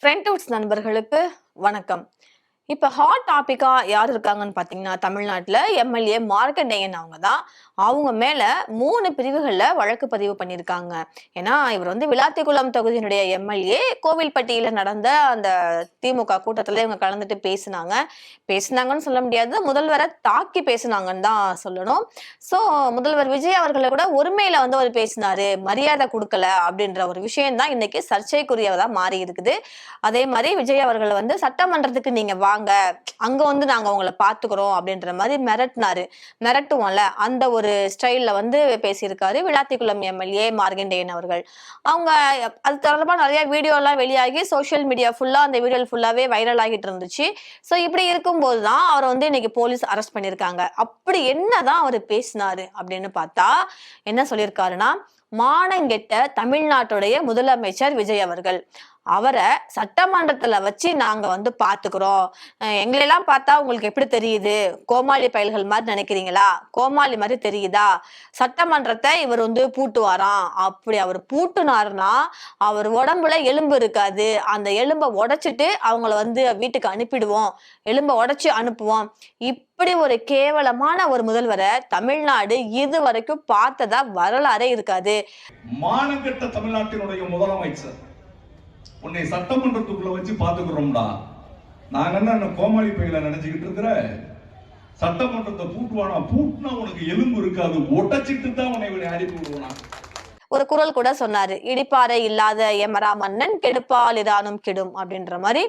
ஃப்ரெண்ட்வுட்ஸ் நண்பர்களுக்கு வணக்கம். இப்ப ஹாட் டாபிக்கா யார் இருக்காங்கன்னு பாத்தீங்கன்னா, தமிழ்நாட்டுல எம்எல்ஏ மார்க்கண்டேயன் அவங்க தான். அவங்க மேல 3 பிரிவுகள்ல வழக்கு பதிவு பண்ணியிருக்காங்க. ஏன்னா, இவர் வந்து விளாத்திக்குளம் தொகுதியினுடைய எம்எல்ஏ. கோவில்பட்டியில நடந்த அந்த திமுக கூட்டத்துல இவங்க கலந்துட்டு பேசினாங்க. பேசினாங்கன்னு சொல்ல முடியாது. முதல்வரை தாக்கி பேசினாங்கன்னு தான் சொல்லணும். சோ, முதல்வர் விஜய் அவர்களை கூட ஒருமையில வந்து அவர் பேசினாரு. மரியாதை கொடுக்கல அப்படின்ற ஒரு விஷயம் தான் இன்னைக்கு சர்ச்சைக்குரியதா மாறி இருக்குது. அதே மாதிரி விஜய் அவர்கள் வந்து சட்டமன்றத்துக்கு நீங்க வாங்க, அங்க வந்து நாங்க உங்களை பாத்துக்கிறோம் அப்படின்ற மாதிரி மிரட்டினாரு. மிரட்டுவோம்ல அந்த ஒரு ஸ்டைல்ல வந்து பேசியிருக்காரு விளாத்திக்குளம் எம்எல்ஏ மார்க்கண்டேயன் அவர்கள். அவங்க அது தொடர்பா நிறைய வீடியோ எல்லாம் வெளியாகி சோசியல் மீடியா ஃபுல்லா அந்த வீடியோ ஃபுல்லாவே வைரல் ஆகிட்டு இருந்துச்சு. சோ இப்படி இருக்கும்போது தான் அவரை வந்து இன்னைக்கு போலீஸ் அரெஸ்ட் பண்ணிருக்காங்க. அப்படி என்னதான் அவர் பேசினாரு அப்படின்னு பார்த்தா என்ன சொல்லியிருக்காருன்னா, மானங்கெட்ட தமிழ்நாட்டுடைய முதலமைச்சர் விஜய் அவர்கள் அவரை சட்டமன்றத்துல வச்சு நாங்க வந்து பாத்துக்கிறோம். எங்களெல்லாம் பார்த்தா உங்களுக்கு எப்படி தெரியுது? கோமாளி பயல்கள் மாதிரி நினைக்கிறீங்களா? கோமாளி மாதிரி தெரியுதா? சட்டமன்றத்தை இவர் வந்து பூட்டுவாராம். அப்படி அவர் பூட்டுனாருன்னா அவர் உடம்புல எலும்பு இருக்காது. அந்த எலும்பை உடைச்சிட்டு அவங்கள வந்து வீட்டுக்கு அனுப்பிடுவோம். எலும்பை உடைச்சு அனுப்புவோம். இப்படி ஒரு கேவலமான ஒரு முதல்வரை தமிழ்நாடு இதுவரைக்கும் பார்த்ததா வரலாறே இருக்காது. மானங்கெட்ட தமிழ்நாட்டினுடைய முதலமைச்சர் உன்னை சட்டமன்றத்துக்குள்ள வச்சு பாத்துக்கிறோம்டா. நாங்க என்ன கோமாளி பையில நினைச்சுக்கிட்டு இருக்கிற? சட்டமன்றத்தை பூட்டுவானா? பூட்டுனா உனக்கு எலும்பு இருக்காது, உடைச்சிட்டு தான் உன்னை அனுப்பி விடுவானா. ஒரு குரல் கூட சொன்னாரு, இடிப்பாறை இல்லாத எமரா மன்னன் கெடுப்பால் இரானும் கெடும் அப்படின்ற மாதிரி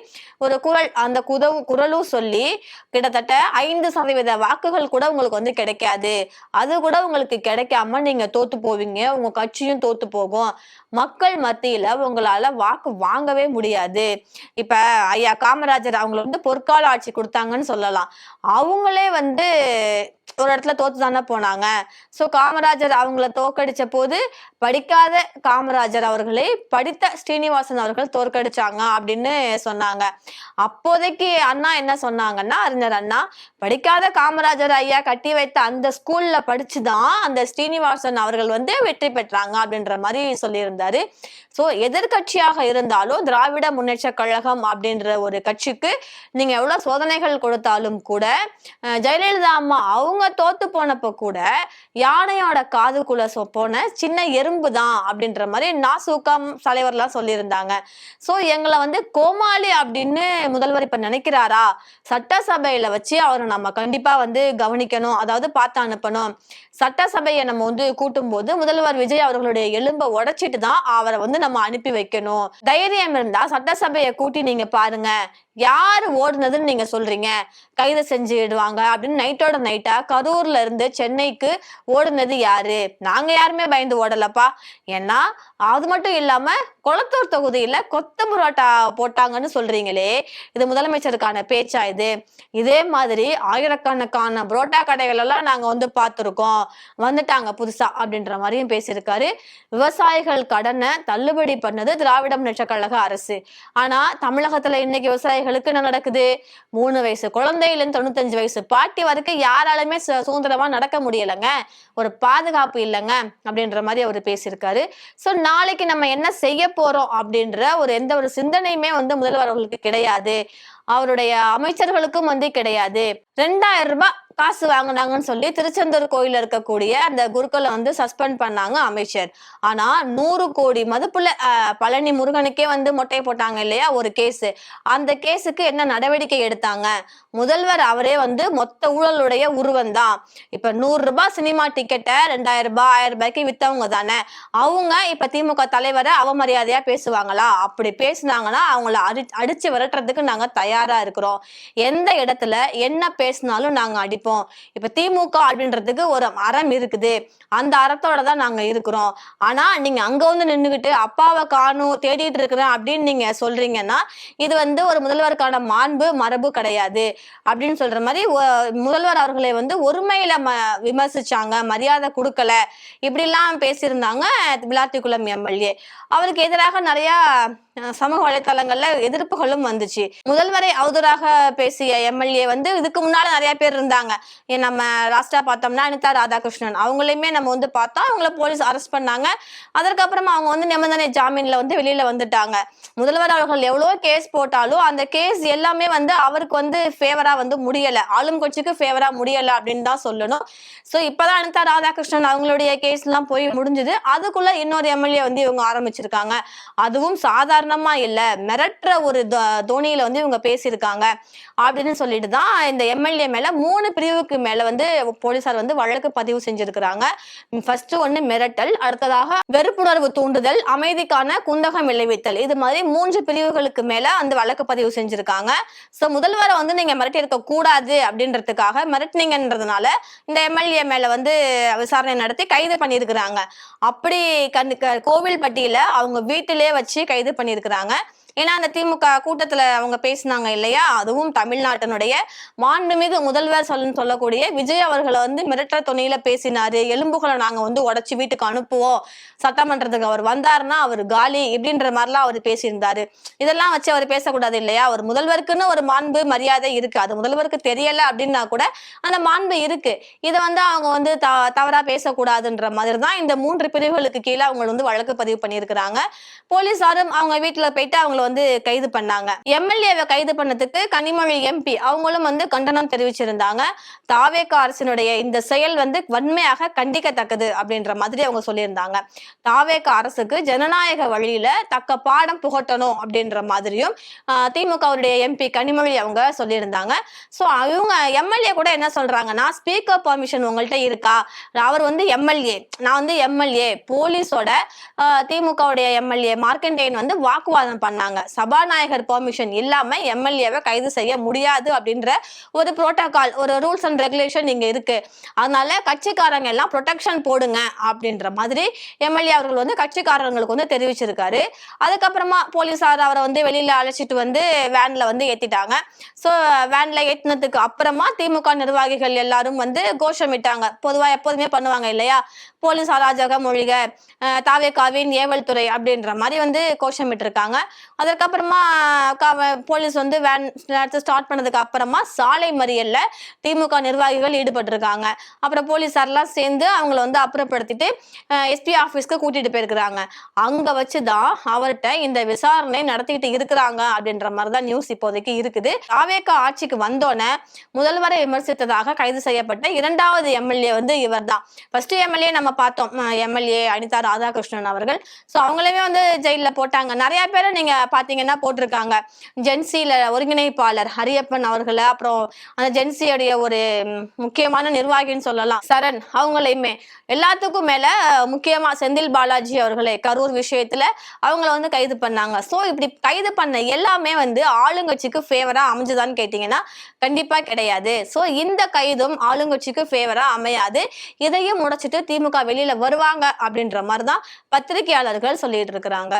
ஒரு குரல். அந்த குரலும் சொல்லி கிட்டத்தட்ட 5% வாக்குகள் கூட உங்களுக்கு வந்து கிடைக்காது. அது கூட உங்களுக்கு கிடைக்காம நீங்க தோத்து போவீங்க. உங்க கட்சியும் தோத்து போகும். மக்கள் மத்தியில உங்களால வாக்கு வாங்கவே முடியாது. இப்ப ஐயா காமராஜர் அவங்களை வந்து பொற்கால ஆட்சி கொடுத்தாங்கன்னு சொல்லலாம். அவங்களே வந்து ஒரு இடத்துல தோத்து தானே போனாங்க. சோ காமராஜர் அவங்கள தோற்கடிச்ச போது படிக்காத காமராஜர் அவர்களை படித்த ஸ்ரீனிவாசன் அவர்கள் தோற்கடிச்சாங்க அப்படின்னு சொன்னாங்க. அப்போதைக்கு அண்ணா என்ன சொன்னாங்கன்னா, அறிஞர் அண்ணா, படிக்காத காமராஜர் ஐயா கட்டி வைத்த அந்த ஸ்கூல்ல படிச்சுதான் அந்த ஸ்ரீனிவாசன் அவர்கள் வந்து வெற்றி பெற்றாங்க அப்படின்ற மாதிரி சொல்லியிருந்தாரு. சோ எதிர்கட்சியாக இருந்தாலும் திராவிட முன்னேற்ற கழகம் அப்படின்ற ஒரு கட்சிக்கு நீங்க எவ்வளவு சோதனைகள் கொடுத்தாலும் கூட, ஜெயலலிதா அம்மா அவங்க தோத்து போனப்ப கூட யானையோட காதுக்குள்ள போன சின்ன எறும்பு தான் அப்படின்ற மாதிரி நாசூக்கம் தலைவர்லாம் சொல்லியிருந்தாங்க. சோ எங்களை வந்து கோமாளி அப்படின்னு முதல்வர் இப்ப நினைக்கிறாரா? சட்டசபையில வச்சு அவரை நம்ம கண்டிப்பா வந்து கவனிக்கணும், அதாவது பார்த்து அனுப்பணும். சட்டசபையை நம்ம வந்து கூட்டும் போது முதல்வர் விஜய் அவர்களுடைய எலும்பை உடைச்சிட்டு தான் அவரை வந்து நம்ம அனுப்பி வைக்கணும். தைரியம் இருந்தா சட்டசபையை கூட்டி நீங்க பாருங்க, யாரு ஓடுனதுன்னு நீங்க சொல்றீங்க? கைது செஞ்சுடுவாங்க அப்படின்னு நைட்டோட நைட்டா கரூர்ல இருந்து சென்னைக்கு ஓடுனது யாரு? நாங்க யாருமே பயந்து ஓடலப்பா. ஏன்னா அது மட்டும் இல்லாம கொளத்தூர் தொகுதியில கொத்த புரோட்டா போட்டாங்கன்னு சொல்றீங்களே, இது முதலமைச்சருக்கான பேச்சா இது? இதே மாதிரி ஆயிரக்கணக்கான புரோட்டா கடைகள் எல்லாம் நாங்க வந்து பார்த்திருக்கோம், வந்துட்டாங்க புதுசா அப்படின்ற மாதிரியும் பேசியிருக்காரு. விவசாயிகள் கடனை தள்ளுபடி பண்ணது திராவிட முன்னேற்ற கழக அரசு. ஆனா தமிழகத்துல இன்னைக்கு விவசாயிகளுக்கு என்ன நடக்குது? 3 வயசு குழந்தையில இருந்து 95 வயசு பாட்டி வரைக்கும் யாராலுமே சுதந்திரமா நடக்க முடியலங்க. ஒரு பாதுகாப்பு இல்லைங்க அப்படின்ற மாதிரி அவர் பேசியிருக்காரு. சோ நாளைக்கு நம்ம என்ன செய்ய போறோம் அப்படின்ற எந்த ஒரு சிந்தனையுமே வந்து முதல்வர் அவர்களுக்கு கிடையாது. அவருடைய அமைச்சர்களுக்கும் வந்து கிடையாது. 2000 ரூபாய் காசு வாங்கினாங்கன்னு சொல்லி திருச்செந்தூர் கோயில இருக்கக்கூடிய அந்த குருக்களை வந்து சஸ்பெண்ட் பண்ணாங்க அமைச்சர். ஆனா 100 கோடி மதிப்புல பழனி முருகனுக்கே வந்து மொட்டை போட்டாங்க இல்லையா ஒரு கேஸ். அந்த கேஸுக்கு என்ன நடவடிக்கை எடுத்தாங்க? முதல்வர் அவரே வந்து மொத்த ஊழலுடைய உருவம் தான். இப்ப 100 ரூபாய் சினிமா டிக்கெட்டை 2000 ரூபாய் 1000 ரூபாய்க்கு வித்தவங்க தானே அவங்க. இப்ப திமுக தலைவரை அவமரியாதையா பேசுவாங்களா? அப்படி பேசினாங்கன்னா அவங்கள அடிச்சு விரட்டுறதுக்கு நாங்க தயாரா இருக்கிறோம். எந்த இடத்துல என்ன பேசினாலும் நாங்க அடிப்போம். இப்ப திமுக அப்படின்றதுக்கு ஒரு அறம் இருக்குது, அந்த அறத்தோட தான் நாங்க இருக்கிறோம். ஆனா நீங்க அங்க வந்து நின்னுகிட்டு அப்பாவை காணும் தேடிட்டு இருக்கிறேன் அப்படின்னு நீங்க சொல்றீங்கன்னா இது வந்து ஒரு முதல்வருக்கான மாண்பு மரபு கிடையாது அப்படின்னு சொல்ற மாதிரி முதல்வர் அவர்களை வந்து ஒருமையில விமர்சிச்சாங்க, மரியாதை கொடுக்கல, இப்படி எல்லாம் பேசியிருந்தாங்க விளாத்திக்குளம் எம்எல்ஏ. அவருக்கு எதிராக நிறைய சமூக வலைத்தளங்கள்ல எதிர்ப்புகளும் வந்துச்சு. முதல்வரை அவதூறாக பேசிய எம்எல்ஏ வந்து இதுக்கு முன்னால நிறைய பேர் இருந்தாங்க. இருக்காங்க. நம்ம லாஸ்டா பார்த்தோம்னா அனிதா ராதாகிருஷ்ணன் அவங்களையுமே நம்ம வந்து பார்த்தோம். அவங்கள போலீஸ் அரெஸ்ட் பண்ணாங்க. அதற்கப்புறமா அவங்க வந்து நிபந்தனை ஜாமீன்ல வந்து வெளியில வந்துட்டாங்க. முதல்வர் அவர்கள் எவ்வளவோ கேஸ் போட்டாலும் அந்த கேஸ் எல்லாமே வந்து அவருக்கு வந்து ஃபேவரா வந்து முடியல, ஆளும் கட்சிக்கு ஃபேவரா முடியல அப்படின்னு தான் சொல்லணும். சோ இப்பதான் அனிதா ராதாகிருஷ்ணன் அவங்களுடைய கேஸ் எல்லாம் போய் முடிஞ்சது. அதுக்குள்ள இன்னொரு எம்எல்ஏ வந்து இவங்க ஆரம்பிச்சிருக்காங்க. அதுவும் சாதாரணமா இல்ல, மிரட்டுற ஒரு தோனியில வந்து இவங்க பேசியிருக்காங்க அப்படின்னு சொல்லிட்டு தான் இந்த எம்எல்ஏ மேல 3 பிரிவுக்கு மேல வந்து போலீசார் வந்து வழக்கு பதிவு செஞ்சிருக்கிறாங்க. ஃபர்ஸ்ட் ஒண்ணு மிரட்டல், அடுத்ததாக வெறுப்புணர்வு தூண்டுதல், அமைதிக்கான குந்தகம் விளைவித்தல், இது மாதிரி 3 பிரிவுகளுக்கு மேல அந்த வழக்கு பதிவு செஞ்சிருக்காங்க. சோ முதல்வரை வந்து நீங்க மிரட்டி இருக்க கூடாது அப்படின்றதுக்காக மிரட்டினீங்கன்றதுனால இந்த எம்எல்ஏ மேல வந்து விசாரணை நடத்தி கைது பண்ணியிருக்கிறாங்க. அப்படி கோவில்பட்டியில அவங்க வீட்டிலே வச்சு கைது பண்ணியிருக்கிறாங்க. ஏன்னா அந்த திமுக கூட்டத்துல அவங்க பேசினாங்க இல்லையா, அதுவும் தமிழ்நாட்டினுடைய மாண்புமிகு முதல்வர் சொல்லக்கூடிய விஜய் அவர்களை வந்து மிரட்டுற துணையில பேசினாரு. எலும்புகளை நாங்க வந்து உடைச்சு வீட்டுக்கு அனுப்புவோம், சட்டமன்றத்துக்கு அவர் வந்தாருன்னா அவர் காலி இப்படின்ற மாதிரிலாம் அவர் பேசியிருந்தாரு. இதெல்லாம் வச்சு அவர் பேசக்கூடாது இல்லையா. ஒரு முதல்வருக்குன்னு ஒரு மாண்பு மரியாதை இருக்கு, அது முதல்வருக்கு தெரியல அப்படின்னா கூட அந்த மாண்பு இருக்கு. இதை வந்து அவங்க வந்து தவறா பேசக்கூடாதுன்ற மாதிரி தான் இந்த 3 பிரிவுகளுக்கு கீழே அவங்க வந்து வழக்கு பதிவு பண்ணியிருக்கிறாங்க. போலீசாரும் அவங்க வீட்டுல போயிட்டு அவங்க வந்து கைது பண்ணாங்க. எம்எல்ஏவை கைது பண்ணதுக்கு கனிமொழி எம்பி அவங்களும் வந்து கண்டனம் தெரிவிச்சிருந்தாங்க. தாவேகா அரசினுடைய இந்த செயல் வந்து வன்மையாக கண்டிக்கத்தக்கது அப்படின்ற மாதிரி அவங்க சொல்லியிருந்தாங்க. தாவேகா அரசுக்கு ஜனநாயக வழியில தக்க பாடம் புகட்டணும் அப்படின்ற மாதிரியும் திமுகவுடைய எம்பி கனிமொழி அவங்க சொல்லியிருந்தாங்க. சோ அவங்க எம்எல்ஏ கூட என்ன சொல்றாங்கன்னா, ஸ்பீக்கர் பர்மிஷன் உங்கள்கிட்ட இருக்கா, அவர் வந்து எம்எல்ஏ, நான் வந்து எம்எல்ஏ, போலீஸோட திமுகவுடைய எம்எல்ஏ மார்க்கண்டேயன் வந்து வாக்குவாதம் பண்ணாங்க. சபாநாயகர் பெர்மிஷன் இல்லாம எம்எல்ஏவை கைது செய்ய முடியாது அப்படின்ற ஒரு புரோட்டோகால், ஒரு ரூல்ஸ் அண்ட் ரெகுலேஷன் இங்க இருக்கு. அதனால கட்சிக்காரங்க எல்லாம் ப்ரொடெக்ஷன் போடுங்க அப்படின்ற மாதிரி எம்எல்ஏ அவர்கள் வந்து கட்சிக்காரங்களுக்கு வந்து தெரிவிச்சிருக்காரு. அதுக்கப்புறமா போலீசார் அவரை வந்து வெளியில அழைச்சிட்டு வந்து வேன்ல வந்து ஏத்திட்டாங்க. சோ வேன்ல ஏத்தினதுக்கு அப்புறமா திமுக நிர்வாகிகள் எல்லாரும் வந்து கோஷமிட்டாங்க. பொதுவா எப்போதுமே பண்ணுவாங்க இல்லையா, போலீஸ் அராஜகம் ஒழிக, தாவேகாவின் ஏவல் துறை அப்படின்ற மாதிரி வந்து கோஷமிட்டு இருக்காங்க. அதுக்கப்புறமா போலீஸ் வந்து வேன் ஸ்டார்ட் பண்ணதுக்கு அப்புறமா சாலை மறியல்ல திமுக நிர்வாகிகள் ஈடுபட்டு இருக்காங்க. அப்புறம் போலீசார்லாம் சேர்ந்து அவங்கள வந்து அப்புறப்படுத்திட்டு எஸ்பி ஆபீஸ்க்கு கூட்டிட்டு போயிருக்கிறாங்க. அங்க வச்சுதான் அவர்கிட்ட இந்த விசாரணை நடத்திட்டு இருக்கிறாங்க அப்படின்ற மாதிரிதான் நியூஸ் இப்போதைக்கு இருக்குது. தாவேகா ஆட்சிக்கு வந்தோன்னே முதல்வரை விமர்சித்ததாக கைது செய்யப்பட்ட 2வது எம்எல்ஏ வந்து இவர் தான். ஃபர்ஸ்ட் எம்எல்ஏ நம்ம பார்த்தோம், எம்எல்ஏ அனிதா ராதாகிருஷ்ணன் அவர்கள். சோ அவங்களுமே வந்து ஜெயில போட்டாங்க. நிறைய பேரை நீங்க பாத்தீங்கன்னா போட்டிருக்காங்க. ஜென்சில ஒருங்கிணைப்பாளர் ஹரியப்பன் அவர்களை, அப்புறம் அந்த ஜென்சியோடைய ஒரு முக்கியமான நிர்வாகின்னு சொல்லலாம் சரண், அவங்களையுமே எல்லாத்துக்கும் மேல முக்கியமா செந்தில் பாலாஜி அவர்களை கரூர் விஷயத்துல அவங்கள வந்து கைது பண்ணாங்க. சோ இப்படி கைது பண்ண எல்லாமே வந்து ஆளுங்கட்சிக்கு ஃபேவரா அமைஞ்சுதான்னு கேட்டீங்கன்னா கண்டிப்பா கிடையாது. சோ இந்த கைதும் ஆளுங்கட்சிக்கு ஃபேவரா அமையாது. இதையும் உடைச்சிட்டு திமுக வெளியில வருவாங்க அப்படின்ற மாதிரிதான் பத்திரிகையாளர்கள் சொல்லிட்டு இருக்கிறாங்க.